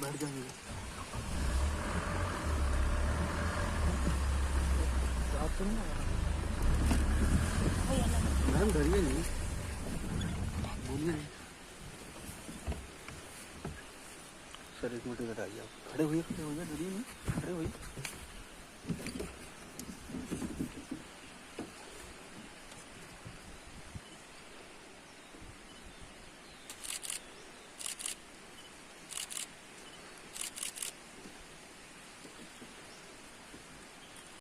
बैठ जाएंगे। मैम डरिए नहीं, बोलिए नहीं। सर एक मिनट इधर आइए, आप खड़े हुए, डरिए नहीं, खड़े हुए।